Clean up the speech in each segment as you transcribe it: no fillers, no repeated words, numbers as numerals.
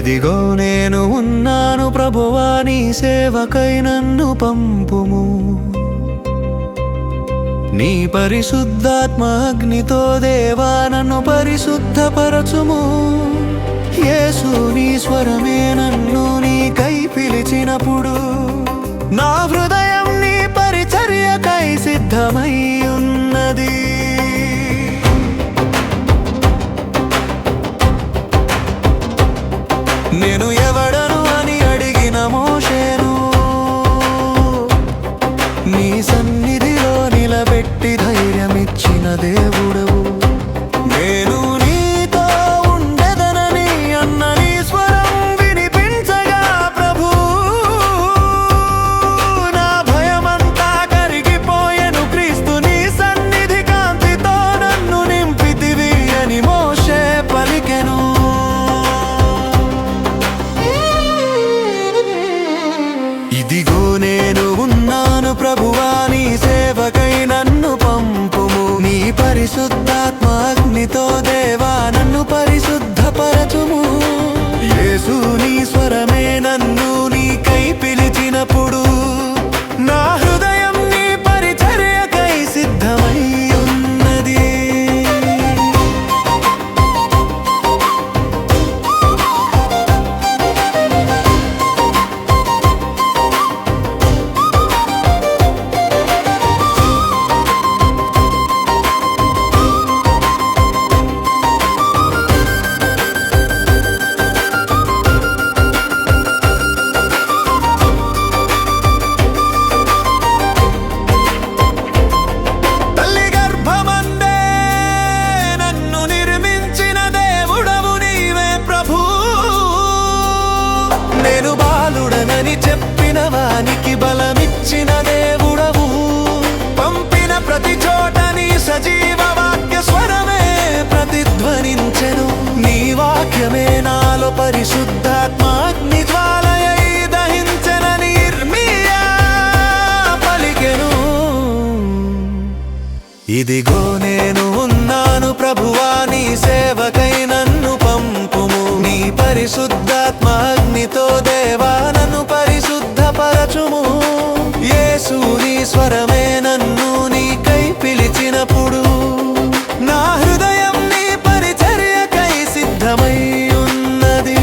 ఇదిగో నేను ఉన్నాను ప్రభువా, నీ సేవకై నన్ను పంపుము. నీ పరిశుద్ధాత్మ అగ్నితో దేవా నన్ను పరిశుద్ధపరచుము. యేసు నీ స్వరమే నన్ను నీకై పిలిచినప్పుడు నా హృదయం నీ పరిచర్యకై సిద్ధమై ఉన్నది. నేను ఎవడను అని అడిగిన మోషేను నీ సన్నిధిలో నిలబెట్టి ధైర్యమిచ్చిన దేవుడవు. నేను నీతో ఉండెదనని అన్న నీ స్వరం వినిపించగా ప్రభూ, నా భయమంతా కరిగిపోయెను. క్రీస్తు నీ సన్నిధి కాంతితో నన్ను నింపితివి అని మోషే పలికెను. ఇదిగో నేను ఉన్నాను ప్రభువా, నీ సేవకై నన్ను పంపుము. నీ పరిశుద్ధాత్మ అగ్నితో దేవా నన్ను పరిశుద్ధపరచుము. యేసు నీ స్వరమే నన్ను నీకై పిలిచినప్పుడు నా హృదయం నీ పరిచర్యకై సిద్ధమై ఉన్నది. నేను బాలుడనని చెప్పిన వానికి బలమిచ్చిన దేవుడవు. పంపిన ప్రతి చోట నీ సజీవ వాక్య స్వరమే ప్రతిధ్వనించెను. నీ వాక్యమే నాలో పరిశుద్ధాత్మాగ్ని జ్వాలయై దహించెనని ఇర్మీయా పలికెను. ఇదిగో నేను ఉన్నాను ప్రభువా, నీ సేవకై నన్ను పంపుము. నీ పరిశుద్ధాత్మ అగ్నితో దేవా నన్ను పరిశుద్ధపరచుము. యేసు నీ స్వరమే నన్ను నీకై పిలిచినప్పుడు నా హృదయం నీ పరిచర్యకై సిద్ధమై ఉన్నది.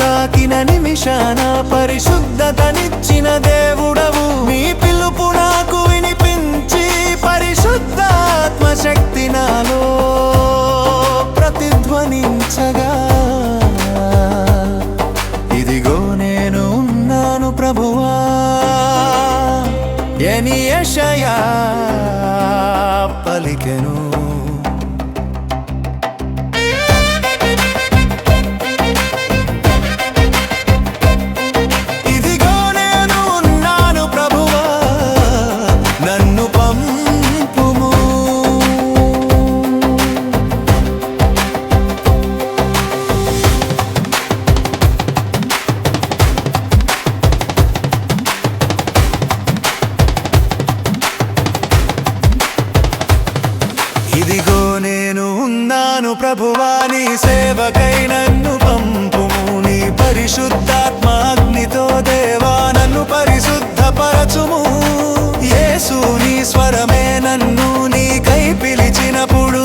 తాకిన నిమిషాన పరిశుద్ధతనిచ్చిన దేవుడవు. నీ పిలుపు నాకు వినిపించి పరిశుద్ధాత్మ శక్తి నాలో ప్రతిధ్వనించగా ఇదిగో నేను ఉన్నాను ప్రభువా అని యెషయా పలికెను. ఇదిగో నేను ఉన్నాను ప్రభువా, నీ సేవకై నన్ను పంపుము. నీ పరిశుద్ధాత్మ అగ్నితో దేవా నన్ను పరిశుద్ధపరచుము. యేసు నీ స్వరమే నన్ను నీకై పిలిచినప్పుడు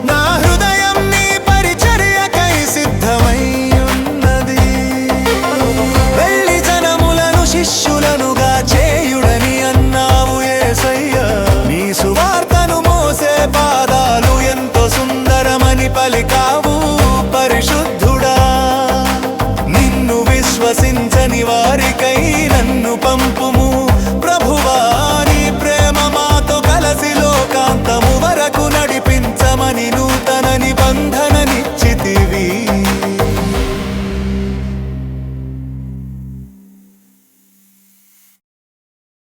నా హృదయం నీ పరిచర్యకై సిద్ధమై ఉన్నది. వెళ్ళి జనములను శిష్యులనుగా చేయుడని అన్నావు యేసయ్యా. నీ సువార్తను మోసే పాదాలు ఎంతో సుందరమని పలికావు పరిశుద్ధుడా. నిన్ను విశ్వసించని వారికై నన్ను పంపుము.